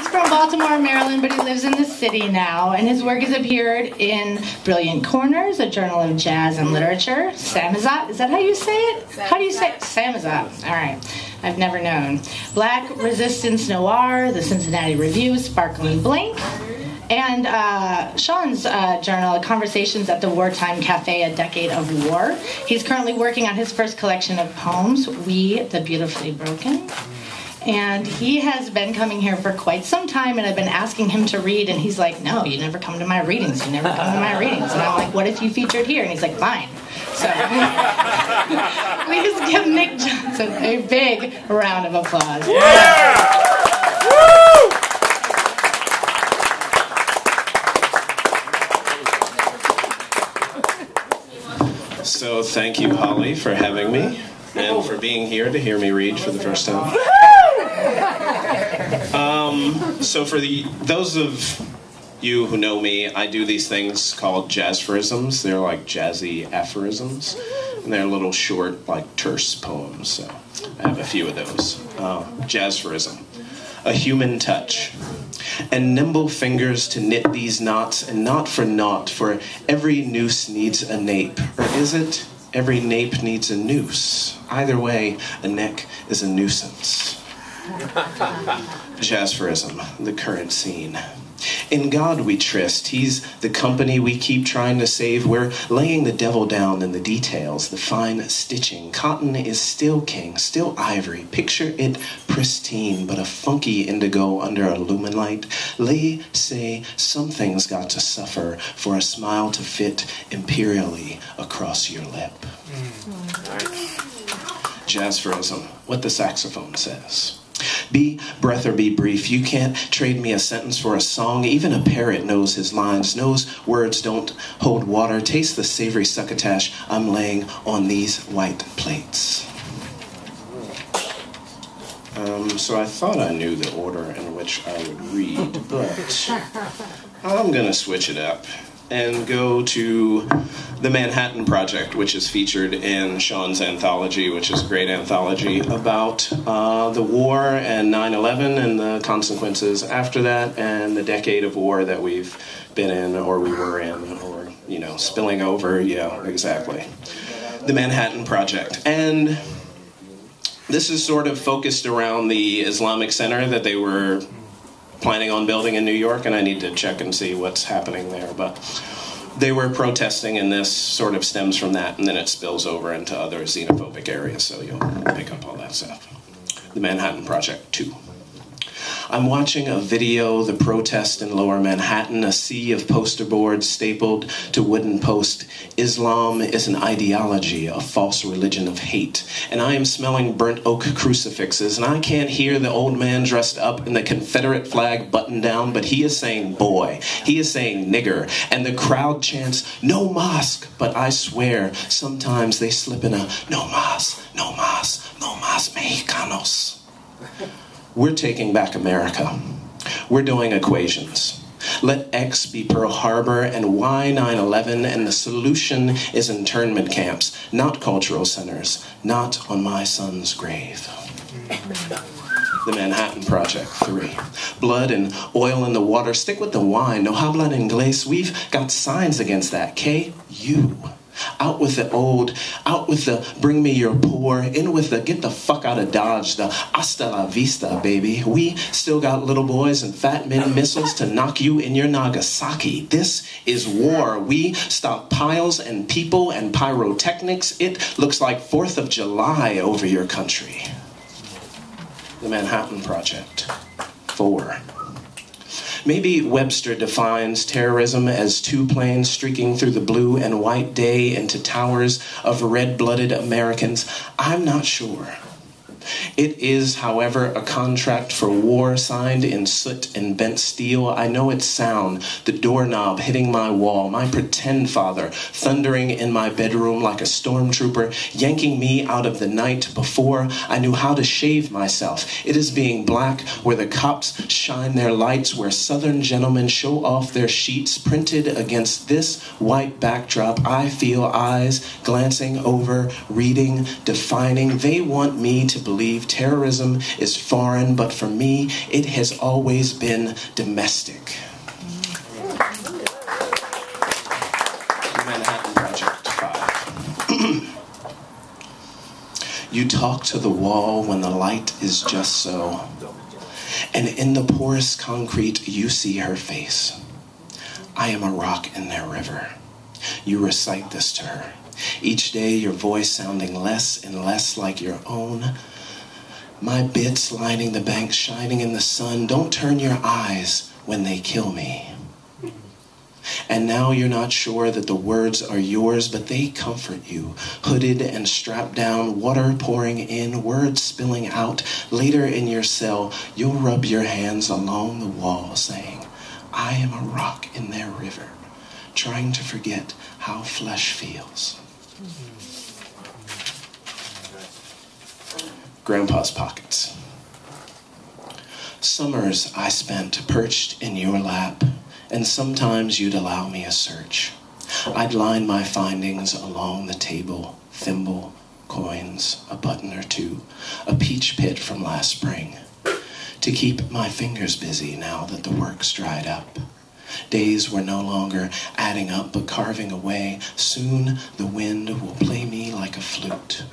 from Baltimore, Maryland, but he lives in the city now, and his work has appeared in Brilliant Corners, a journal of jazz and literature. Samizdat, is that how you say it? How do you say it? Samizdat. All right. I've never known. Black Resistance Noir, the Cincinnati Review, Sparkling Blink, and Sean's journal, Conversations at the Wartime Cafe, A Decade of War. He's currently working on his first collection of poems, We, the Beautifully Broken. And he has been coming here for quite some time, and I've been asking him to read, and he's like, no, you never come to my readings. You never come to my readings. And I'm like, what if you featured here? And he's like, fine. So please give Nick Johnson a big round of applause. Yeah! Woo! So thank you, Holly, for having me and for being here to hear me read for the first time. So for those of you who know me, I do these things called jazzphorisms. They're like jazzy aphorisms, and they're little short, like terse poems. So I have a few of those. Jazzphorism. A human touch, and nimble fingers to knit these knots, and not for naught, for every noose needs a nape. Or is it every nape needs a noose? Either way, a neck is a nuisance. Jazzphorism, the current scene. In God we tryst, he's the company we keep trying to save. We're laying the devil down in the details, the fine stitching. Cotton is still king, still ivory. Picture it pristine, but a funky indigo under a lumen light. Lay say something's got to suffer for a smile to fit imperially across your lip. Jazzphorism, what the saxophone says. Be breath or be brief, you can't trade me a sentence for a song. Even a parrot knows his lines, knows words don't hold water. Taste the savory succotash I'm laying on these white plates. So I thought I knew the order in which I would read, but I'm gonna switch it up and go to the Manhattan Project, which is featured in Sean's anthology, which is a great anthology about the war and 9/11 and the consequences after that, and the decade of war that we've been in, or we were in, or, you know, spilling over. Yeah, exactly. The Manhattan Project. And this is sort of focused around the Islamic Center that they were planning on building in New York, and I need to check and see what's happening there, but they were protesting, and this sort of stems from that, and then it spills over into other xenophobic areas, so you'll pick up all that stuff. The Manhattan Project 2. I'm watching a video, the protest in Lower Manhattan, a sea of poster boards stapled to wooden posts. Islam is an ideology, a false religion of hate. And I am smelling burnt oak crucifixes, and I can't hear the old man dressed up in the Confederate flag buttoned down, but he is saying boy, he is saying nigger, and the crowd chants, no mosque, but I swear, sometimes they slip in a no mas, no mas, no mas mexicanos. We're taking back America. We're doing equations. Let X be Pearl Harbor and Y 9/11, and the solution is internment camps, not cultural centers, not on my son's grave. The Manhattan Project 3. Blood and oil in the water. Stick with the wine. No hablan inglés. We've got signs against that. K-U. Out with the old, out with the bring me your poor, in with the get the fuck out of Dodge, the hasta la vista, baby. We still got little boys and fat men missiles to knock you in your Nagasaki. This is war. We stockpiles and people and pyrotechnics. It looks like 4th of July over your country. The Manhattan Project. 4. Maybe Webster defines terrorism as two planes streaking through the blue and white day into towers of red-blooded Americans. I'm not sure. It is, however, a contract for war signed in soot and bent steel. I know its sound, the doorknob hitting my wall, my pretend father thundering in my bedroom like a stormtrooper, yanking me out of the night before I knew how to shave myself. It is being black where the cops shine their lights, where southern gentlemen show off their sheets, printed against this white backdrop. I feel eyes glancing over, reading, defining. They want me to believe Terrorism is foreign, but for me, it has always been domestic. Manhattan Project 5. You talk to the wall when the light is just so, and in the porous concrete you see her face. I am a rock in their river. You recite this to her, each day your voice sounding less and less like your own. My bits lining the bank, shining in the sun. Don't turn your eyes when they kill me. And now you're not sure that the words are yours, but they comfort you. Hooded and strapped down, water pouring in, words spilling out. Later in your cell, you'll rub your hands along the wall saying, I am a rock in their river, trying to forget how flesh feels. Grandpa's pockets. Summers I spent perched in your lap, and sometimes you'd allow me a search. I'd line my findings along the table, thimble, coins, a button or two, a peach pit from last spring, to keep my fingers busy now that the work's dried up. Days were no longer adding up but carving away. Soon the wind will play me like a flute.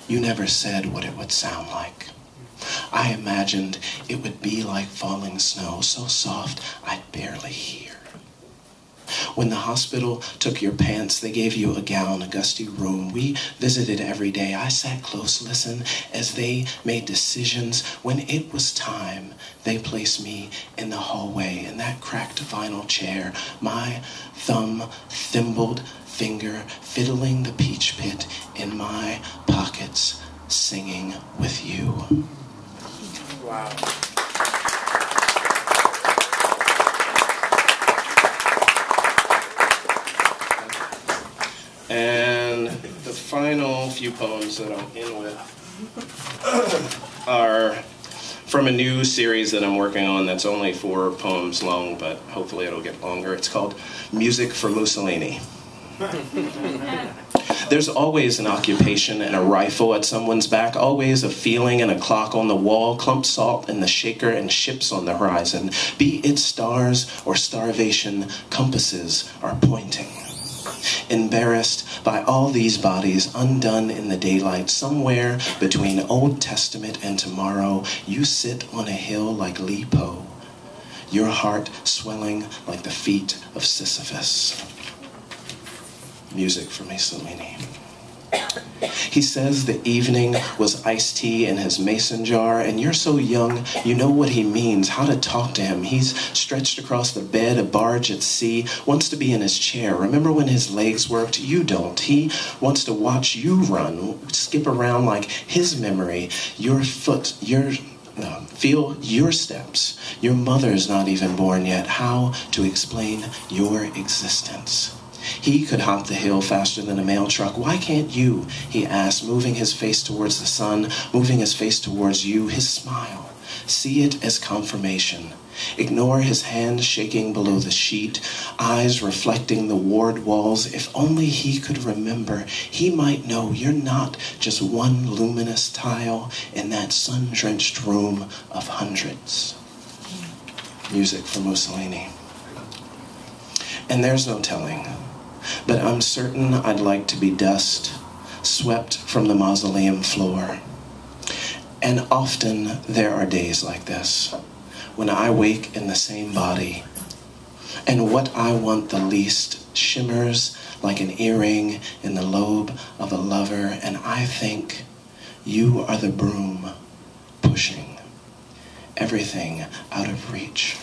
You never said what it would sound like. I imagined it would be like falling snow, so soft I'd barely hear. When the hospital took your pants, they gave you a gown, a gusty room. We visited every day. I sat close, listened as they made decisions. When it was time, they placed me in the hallway in that cracked vinyl chair, my thumb thimbled finger fiddling the peach pit in my pockets, singing with you. Wow. And the final few poems that I'll end with are from a new series that I'm working on that's only 4 poems long, but hopefully it'll get longer. It's called Music for Mussolini. There's always an occupation and a rifle at someone's back, always a feeling and a clock on the wall, clump salt in the shaker and ships on the horizon. Be it stars or starvation, compasses are pointing. Embarrassed by all these bodies undone in the daylight, somewhere between Old Testament and tomorrow, you sit on a hill like Li Po, your heart swelling like the feet of Sisyphus. Music for Mussolini. He says the evening was iced tea in his mason jar, and you're so young, you know what he means, how to talk to him. He's stretched across the bed, a barge at sea, wants to be in his chair. Remember when his legs worked? You don't. He wants to watch you run, skip around like his memory, your foot, feel your steps. Your mother's not even born yet. How to explain your existence? He could hop the hill faster than a mail truck. Why can't you? He asked, moving his face towards the sun, moving his face towards you, his smile. See it as confirmation. Ignore his hand shaking below the sheet, eyes reflecting the ward walls. If only he could remember, he might know you're not just one luminous tile in that sun-drenched room of hundreds. Music for Mussolini. And there's no telling, but I'm certain I'd like to be dust, swept from the mausoleum floor. And often there are days like this, when I wake in the same body, and what I want the least shimmers like an earring in the lobe of a lover, and I think you are the broom pushing everything out of reach.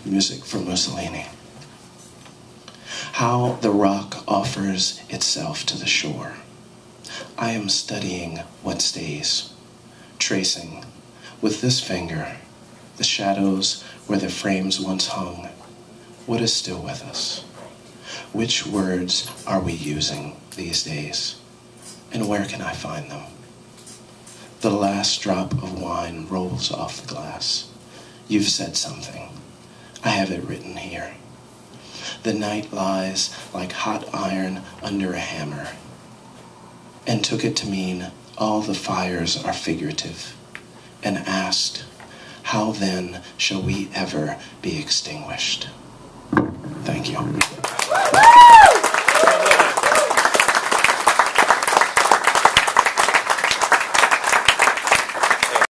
Music for Mussolini. How the rock offers itself to the shore. I am studying what stays, tracing with this finger the shadows where the frames once hung. What is still with us? Which words are we using these days? And where can I find them? The last drop of wine rolls off the glass. You've said something. I have it written here. The night lies like hot iron under a hammer, and took it to mean all the fires are figurative, and asked, how then shall we ever be extinguished? Thank you.